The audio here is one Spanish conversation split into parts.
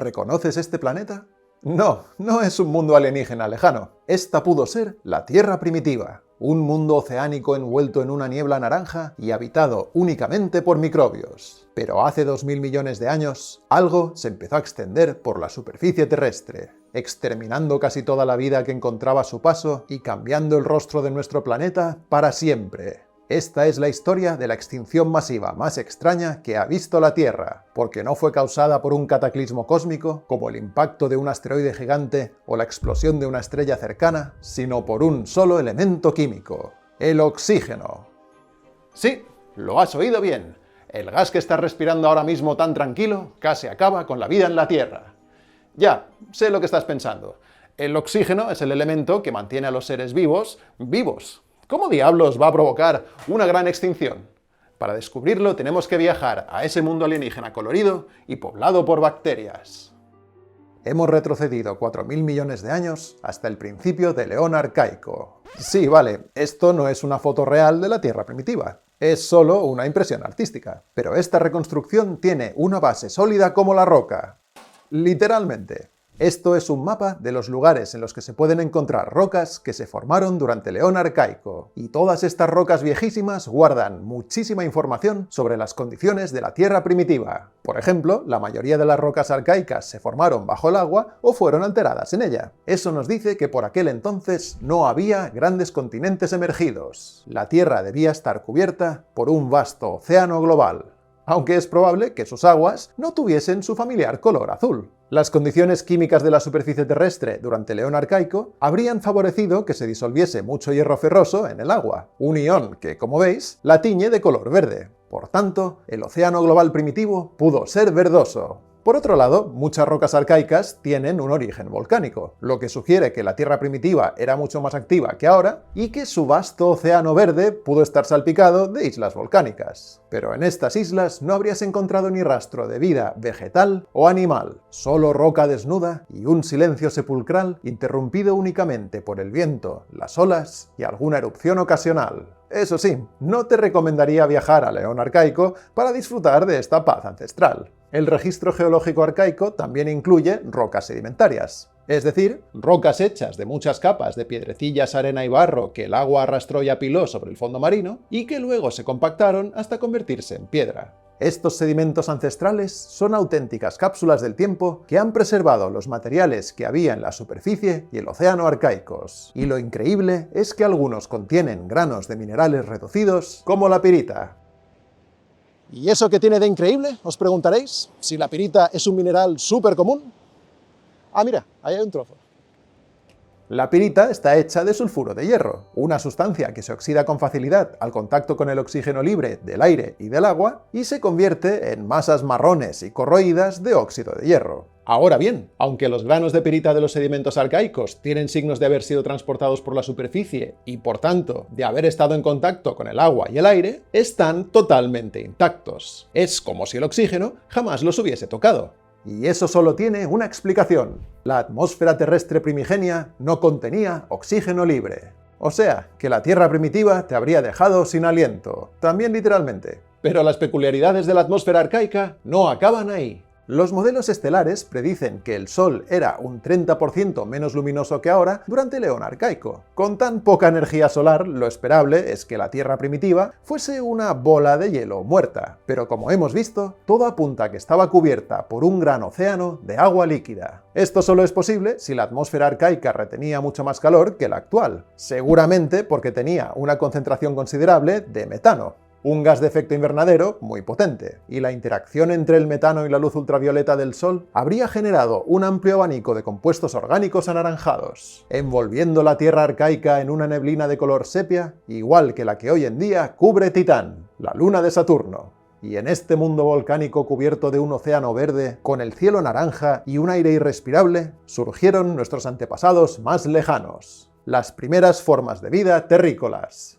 ¿Reconoces este planeta? No, no es un mundo alienígena lejano. Esta pudo ser la Tierra primitiva, un mundo oceánico envuelto en una niebla naranja y habitado únicamente por microbios. Pero hace 2000 millones de años, algo se empezó a extender por la superficie terrestre, exterminando casi toda la vida que encontraba a su paso y cambiando el rostro de nuestro planeta para siempre. Esta es la historia de la extinción masiva más extraña que ha visto la Tierra, porque no fue causada por un cataclismo cósmico, como el impacto de un asteroide gigante o la explosión de una estrella cercana, sino por un solo elemento químico: el oxígeno. Sí, lo has oído bien. El gas que estás respirando ahora mismo tan tranquilo casi acaba con la vida en la Tierra. Ya, sé lo que estás pensando. El oxígeno es el elemento que mantiene a los seres vivos vivos. ¿Cómo diablos va a provocar una gran extinción? Para descubrirlo tenemos que viajar a ese mundo alienígena colorido y poblado por bacterias. Hemos retrocedido 4000 millones de años hasta el principio del Eón Arcaico. Sí, vale, esto no es una foto real de la Tierra primitiva. Es solo una impresión artística. Pero esta reconstrucción tiene una base sólida como la roca. Literalmente. Esto es un mapa de los lugares en los que se pueden encontrar rocas que se formaron durante el Eón Arcaico, y todas estas rocas viejísimas guardan muchísima información sobre las condiciones de la Tierra primitiva. Por ejemplo, la mayoría de las rocas arcaicas se formaron bajo el agua o fueron alteradas en ella. Eso nos dice que por aquel entonces no había grandes continentes emergidos. La Tierra debía estar cubierta por un vasto océano global, aunque es probable que sus aguas no tuviesen su familiar color azul. Las condiciones químicas de la superficie terrestre durante el Eón Arcaico habrían favorecido que se disolviese mucho hierro ferroso en el agua, un ion que, como veis, la tiñe de color verde. Por tanto, el océano global primitivo pudo ser verdoso. Por otro lado, muchas rocas arcaicas tienen un origen volcánico, lo que sugiere que la Tierra primitiva era mucho más activa que ahora y que su vasto océano verde pudo estar salpicado de islas volcánicas. Pero en estas islas no habrías encontrado ni rastro de vida vegetal o animal, solo roca desnuda y un silencio sepulcral interrumpido únicamente por el viento, las olas y alguna erupción ocasional. Eso sí, no te recomendaría viajar al Eón Arcaico para disfrutar de esta paz ancestral. El registro geológico arcaico también incluye rocas sedimentarias, es decir, rocas hechas de muchas capas de piedrecillas, arena y barro que el agua arrastró y apiló sobre el fondo marino y que luego se compactaron hasta convertirse en piedra. Estos sedimentos ancestrales son auténticas cápsulas del tiempo que han preservado los materiales que había en la superficie y el océano arcaicos. Y lo increíble es que algunos contienen granos de minerales reducidos, como la pirita. ¿Y eso qué tiene de increíble? Os preguntaréis. Si la pirita es un mineral súper común. Ah, mira, ahí hay un trozo. La pirita está hecha de sulfuro de hierro, una sustancia que se oxida con facilidad al contacto con el oxígeno libre del aire y del agua y se convierte en masas marrones y corroídas de óxido de hierro. Ahora bien, aunque los granos de pirita de los sedimentos arcaicos tienen signos de haber sido transportados por la superficie y, por tanto, de haber estado en contacto con el agua y el aire, están totalmente intactos. Es como si el oxígeno jamás los hubiese tocado. Y eso solo tiene una explicación. La atmósfera terrestre primigenia no contenía oxígeno libre. O sea, que la Tierra primitiva te habría dejado sin aliento. También literalmente. Pero las peculiaridades de la atmósfera arcaica no acaban ahí. Los modelos estelares predicen que el Sol era un 30% menos luminoso que ahora durante el Eón Arcaico. Con tan poca energía solar, lo esperable es que la Tierra primitiva fuese una bola de hielo muerta. Pero como hemos visto, todo apunta a que estaba cubierta por un gran océano de agua líquida. Esto solo es posible si la atmósfera arcaica retenía mucho más calor que la actual, seguramente porque tenía una concentración considerable de metano, un gas de efecto invernadero muy potente, y la interacción entre el metano y la luz ultravioleta del Sol habría generado un amplio abanico de compuestos orgánicos anaranjados, envolviendo la Tierra arcaica en una neblina de color sepia, igual que la que hoy en día cubre Titán, la luna de Saturno. Y en este mundo volcánico cubierto de un océano verde, con el cielo naranja y un aire irrespirable, surgieron nuestros antepasados más lejanos, las primeras formas de vida terrícolas.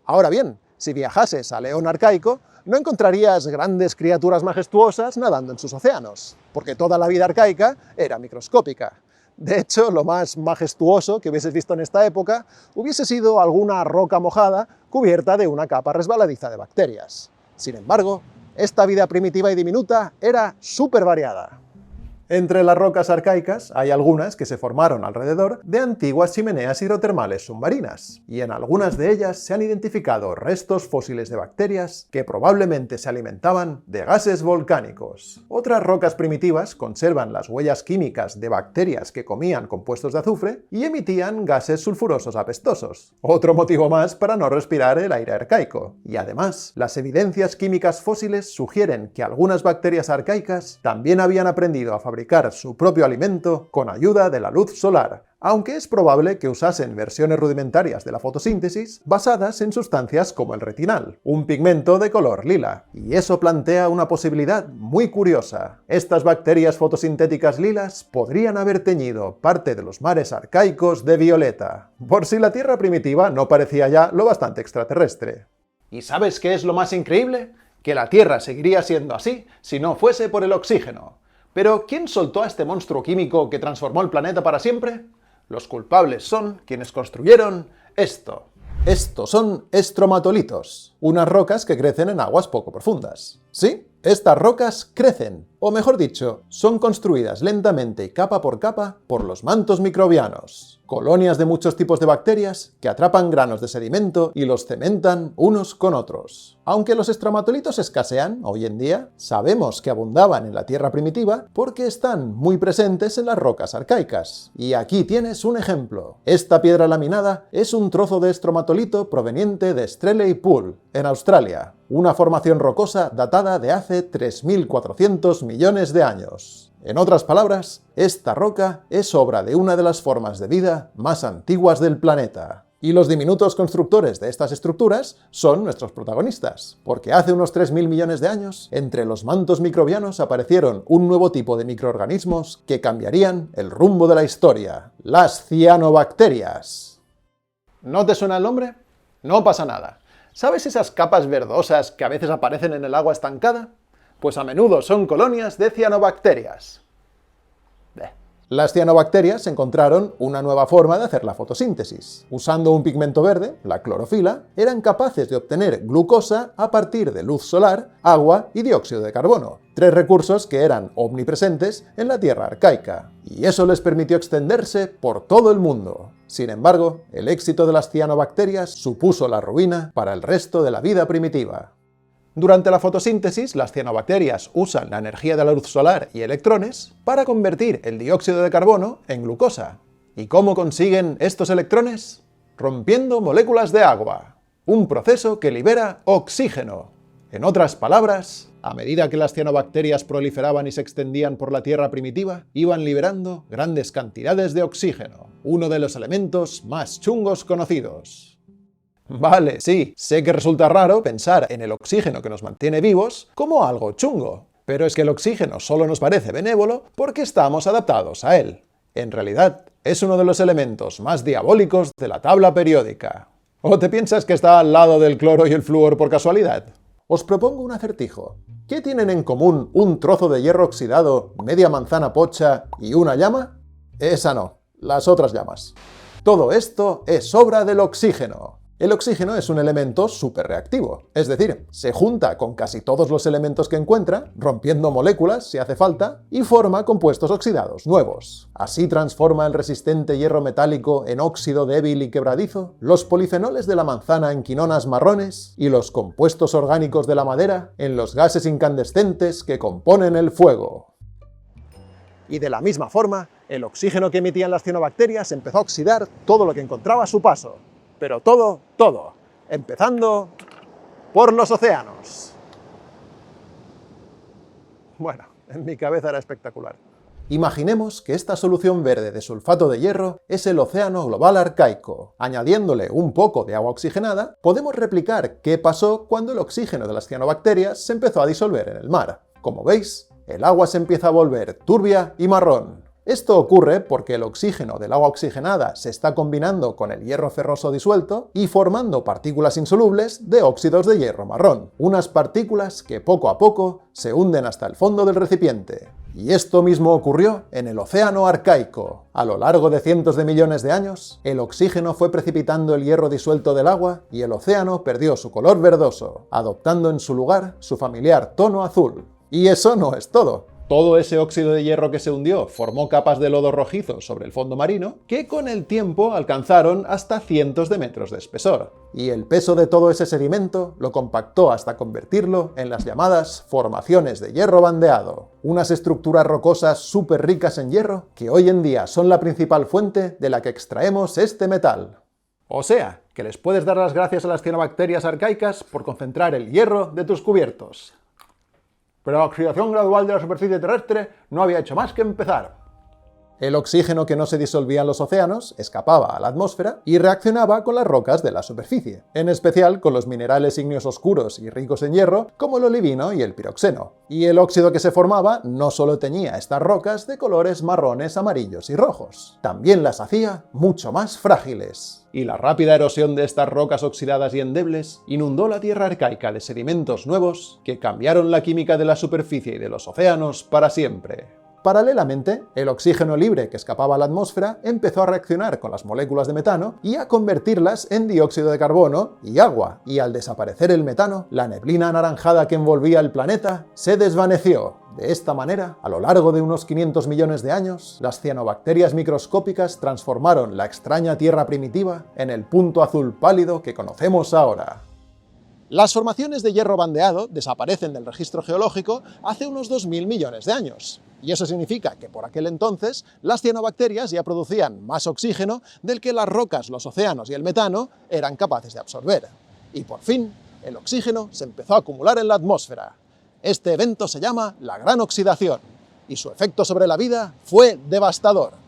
Ahora bien, si viajases al Eón Arcaico, no encontrarías grandes criaturas majestuosas nadando en sus océanos, porque toda la vida arcaica era microscópica. De hecho, lo más majestuoso que hubieses visto en esta época hubiese sido alguna roca mojada cubierta de una capa resbaladiza de bacterias. Sin embargo, esta vida primitiva y diminuta era súper variada. Entre las rocas arcaicas hay algunas que se formaron alrededor de antiguas chimeneas hidrotermales submarinas, y en algunas de ellas se han identificado restos fósiles de bacterias que probablemente se alimentaban de gases volcánicos. Otras rocas primitivas conservan las huellas químicas de bacterias que comían compuestos de azufre y emitían gases sulfurosos apestosos. Otro motivo más para no respirar el aire arcaico. Y además, las evidencias químicas fósiles sugieren que algunas bacterias arcaicas también habían aprendido a fabricar su propio alimento con ayuda de la luz solar, aunque es probable que usasen versiones rudimentarias de la fotosíntesis basadas en sustancias como el retinal, un pigmento de color lila. Y eso plantea una posibilidad muy curiosa. Estas bacterias fotosintéticas lilas podrían haber teñido parte de los mares arcaicos de violeta, por si la Tierra primitiva no parecía ya lo bastante extraterrestre. ¿Y sabes qué es lo más increíble? Que la Tierra seguiría siendo así si no fuese por el oxígeno. Pero, ¿quién soltó a este monstruo químico que transformó el planeta para siempre? Los culpables son quienes construyeron esto. Estos son estromatolitos, unas rocas que crecen en aguas poco profundas. ¿Sí? Estas rocas crecen, o mejor dicho, son construidas lentamente y capa por los mantos microbianos, colonias de muchos tipos de bacterias que atrapan granos de sedimento y los cementan unos con otros. Aunque los estromatolitos escasean hoy en día, sabemos que abundaban en la Tierra primitiva porque están muy presentes en las rocas arcaicas. Y aquí tienes un ejemplo. Esta piedra laminada es un trozo de estromatolito proveniente de Streley Pool, en Australia, una formación rocosa datada de hace 3.400 millones de años. En otras palabras, esta roca es obra de una de las formas de vida más antiguas del planeta. Y los diminutos constructores de estas estructuras son nuestros protagonistas, porque hace unos 3.000 millones de años, entre los mantos microbianos aparecieron un nuevo tipo de microorganismos que cambiarían el rumbo de la historia: las cianobacterias. ¿No te suena el nombre? No pasa nada. ¿Sabes esas capas verdosas que a veces aparecen en el agua estancada? Pues a menudo son colonias de cianobacterias. Las cianobacterias encontraron una nueva forma de hacer la fotosíntesis. Usando un pigmento verde, la clorofila, eran capaces de obtener glucosa a partir de luz solar, agua y dióxido de carbono, tres recursos que eran omnipresentes en la Tierra arcaica. Y eso les permitió extenderse por todo el mundo. Sin embargo, el éxito de las cianobacterias supuso la ruina para el resto de la vida primitiva. Durante la fotosíntesis, las cianobacterias usan la energía de la luz solar y electrones para convertir el dióxido de carbono en glucosa. ¿Y cómo consiguen estos electrones? Rompiendo moléculas de agua, un proceso que libera oxígeno. En otras palabras, a medida que las cianobacterias proliferaban y se extendían por la Tierra primitiva, iban liberando grandes cantidades de oxígeno, uno de los elementos más chungos conocidos. Vale, sí, sé que resulta raro pensar en el oxígeno que nos mantiene vivos como algo chungo, pero es que el oxígeno solo nos parece benévolo porque estamos adaptados a él. En realidad, es uno de los elementos más diabólicos de la tabla periódica. ¿O te piensas que está al lado del cloro y el flúor por casualidad? Os propongo un acertijo. ¿Qué tienen en común un trozo de hierro oxidado, media manzana pocha y una llama? Esa no, las otras llamas. Todo esto es obra del oxígeno. El oxígeno es un elemento superreactivo, es decir, se junta con casi todos los elementos que encuentra, rompiendo moléculas si hace falta, y forma compuestos oxidados nuevos. Así transforma el resistente hierro metálico en óxido débil y quebradizo, los polifenoles de la manzana en quinonas marrones y los compuestos orgánicos de la madera en los gases incandescentes que componen el fuego. Y de la misma forma, el oxígeno que emitían las cianobacterias empezó a oxidar todo lo que encontraba a su paso. Pero todo, empezando por los océanos. Bueno, en mi cabeza era espectacular. Imaginemos que esta solución verde de sulfato de hierro es el océano global arcaico. Añadiéndole un poco de agua oxigenada, podemos replicar qué pasó cuando el oxígeno de las cianobacterias se empezó a disolver en el mar. Como veis, el agua se empieza a volver turbia y marrón. Esto ocurre porque el oxígeno del agua oxigenada se está combinando con el hierro ferroso disuelto y formando partículas insolubles de óxidos de hierro marrón, unas partículas que poco a poco se hunden hasta el fondo del recipiente. Y esto mismo ocurrió en el océano arcaico. A lo largo de cientos de millones de años, el oxígeno fue precipitando el hierro disuelto del agua y el océano perdió su color verdoso, adoptando en su lugar su familiar tono azul. Y eso no es todo. Todo ese óxido de hierro que se hundió formó capas de lodo rojizo sobre el fondo marino, que con el tiempo alcanzaron hasta cientos de metros de espesor. Y el peso de todo ese sedimento lo compactó hasta convertirlo en las llamadas formaciones de hierro bandeado, unas estructuras rocosas súper ricas en hierro que hoy en día son la principal fuente de la que extraemos este metal. O sea, que les puedes dar las gracias a las cianobacterias arcaicas por concentrar el hierro de tus cubiertos. Pero la oxidación gradual de la superficie terrestre no había hecho más que empezar. El oxígeno que no se disolvía en los océanos escapaba a la atmósfera y reaccionaba con las rocas de la superficie, en especial con los minerales ígneos oscuros y ricos en hierro como el olivino y el piroxeno. Y el óxido que se formaba no solo teñía estas rocas de colores marrones, amarillos y rojos, también las hacía mucho más frágiles. Y la rápida erosión de estas rocas oxidadas y endebles inundó la tierra arcaica de sedimentos nuevos que cambiaron la química de la superficie y de los océanos para siempre. Paralelamente, el oxígeno libre que escapaba a la atmósfera empezó a reaccionar con las moléculas de metano y a convertirlas en dióxido de carbono y agua, y al desaparecer el metano, la neblina anaranjada que envolvía el planeta se desvaneció. De esta manera, a lo largo de unos 500 millones de años, las cianobacterias microscópicas transformaron la extraña Tierra primitiva en el punto azul pálido que conocemos ahora. Las formaciones de hierro bandeado desaparecen del registro geológico hace unos 2000 millones de años. Y eso significa que por aquel entonces las cianobacterias ya producían más oxígeno del que las rocas, los océanos y el metano eran capaces de absorber. Y por fin, el oxígeno se empezó a acumular en la atmósfera. Este evento se llama la Gran Oxidación, y su efecto sobre la vida fue devastador.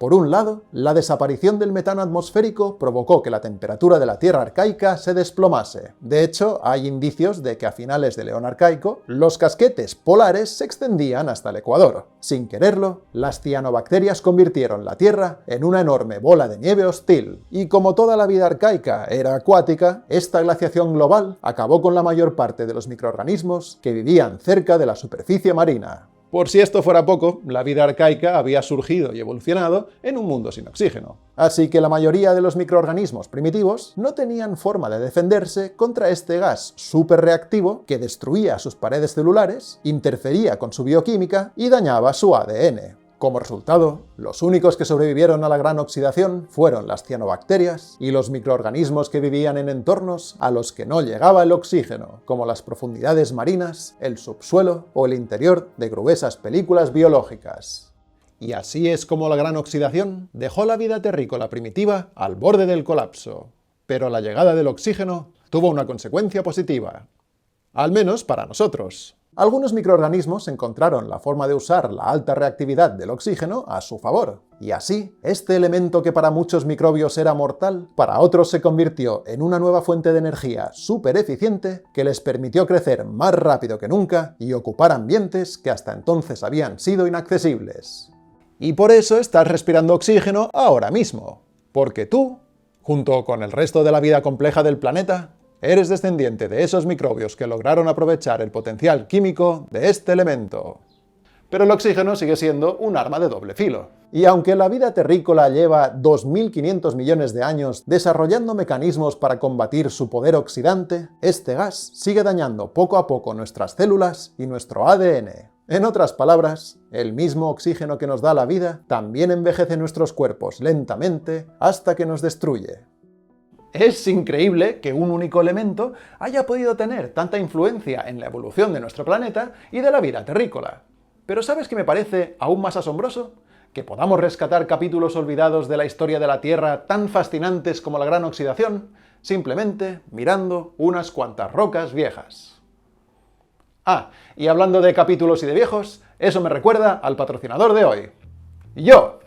Por un lado, la desaparición del metano atmosférico provocó que la temperatura de la Tierra arcaica se desplomase. De hecho, hay indicios de que a finales del Eón arcaico, los casquetes polares se extendían hasta el Ecuador. Sin quererlo, las cianobacterias convirtieron la Tierra en una enorme bola de nieve hostil. Y como toda la vida arcaica era acuática, esta glaciación global acabó con la mayor parte de los microorganismos que vivían cerca de la superficie marina. Por si esto fuera poco, la vida arcaica había surgido y evolucionado en un mundo sin oxígeno. Así que la mayoría de los microorganismos primitivos no tenían forma de defenderse contra este gas superreactivo que destruía sus paredes celulares, interfería con su bioquímica y dañaba su ADN. Como resultado, los únicos que sobrevivieron a la gran oxidación fueron las cianobacterias y los microorganismos que vivían en entornos a los que no llegaba el oxígeno, como las profundidades marinas, el subsuelo o el interior de gruesas películas biológicas. Y así es como la gran oxidación dejó la vida terrícola primitiva al borde del colapso. Pero la llegada del oxígeno tuvo una consecuencia positiva. Al menos para nosotros. Algunos microorganismos encontraron la forma de usar la alta reactividad del oxígeno a su favor, y así, este elemento que para muchos microbios era mortal, para otros se convirtió en una nueva fuente de energía súper eficiente que les permitió crecer más rápido que nunca y ocupar ambientes que hasta entonces habían sido inaccesibles. Y por eso estás respirando oxígeno ahora mismo, porque tú, junto con el resto de la vida compleja del planeta, eres descendiente de esos microbios que lograron aprovechar el potencial químico de este elemento. Pero el oxígeno sigue siendo un arma de doble filo. Y aunque la vida terrícola lleva 2.500 millones de años desarrollando mecanismos para combatir su poder oxidante, este gas sigue dañando poco a poco nuestras células y nuestro ADN. En otras palabras, el mismo oxígeno que nos da la vida también envejece nuestros cuerpos lentamente hasta que nos destruye. Es increíble que un único elemento haya podido tener tanta influencia en la evolución de nuestro planeta y de la vida terrícola. Pero ¿sabes qué me parece aún más asombroso? Que podamos rescatar capítulos olvidados de la historia de la Tierra tan fascinantes como la Gran Oxidación, simplemente mirando unas cuantas rocas viejas. Ah, y hablando de capítulos y de viejos, eso me recuerda al patrocinador de hoy. Yo.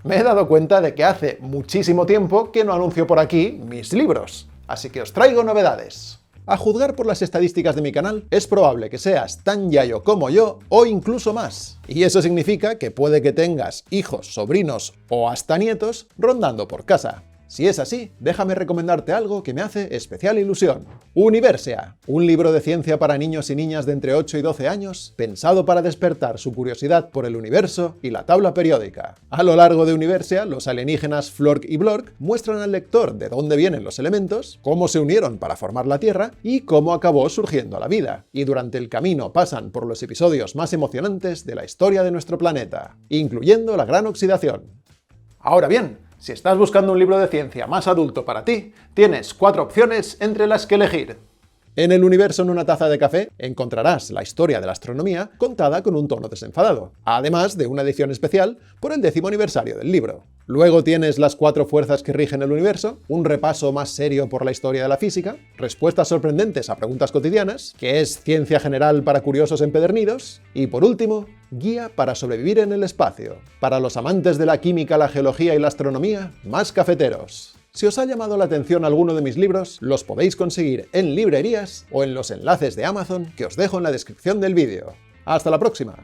Me he dado cuenta de que hace muchísimo tiempo que no anuncio por aquí mis libros, así que os traigo novedades. A juzgar por las estadísticas de mi canal, es probable que seas tan yayo como yo o incluso más. Y eso significa que puede que tengas hijos, sobrinos o hasta nietos rondando por casa. Si es así, déjame recomendarte algo que me hace especial ilusión. Universia, un libro de ciencia para niños y niñas de entre 8 y 12 años, pensado para despertar su curiosidad por el universo y la tabla periódica. A lo largo de Universia, los alienígenas Flork y Blork muestran al lector de dónde vienen los elementos, cómo se unieron para formar la Tierra y cómo acabó surgiendo la vida. Y durante el camino pasan por los episodios más emocionantes de la historia de nuestro planeta, incluyendo la Gran Oxidación. Ahora bien, si estás buscando un libro de ciencia más adulto para ti, tienes 4 opciones entre las que elegir. En El universo en una taza de café encontrarás la historia de la astronomía contada con un tono desenfadado, además de una edición especial por el 10º aniversario del libro. Luego tienes Las 4 fuerzas que rigen el universo, un repaso más serio por la historia de la física, respuestas sorprendentes a preguntas cotidianas, que es ciencia general para curiosos empedernidos, y por último, Guía para sobrevivir en el espacio, para los amantes de la química, la geología y la astronomía, más cafeteros. Si os ha llamado la atención alguno de mis libros, los podéis conseguir en librerías o en los enlaces de Amazon que os dejo en la descripción del vídeo. ¡Hasta la próxima!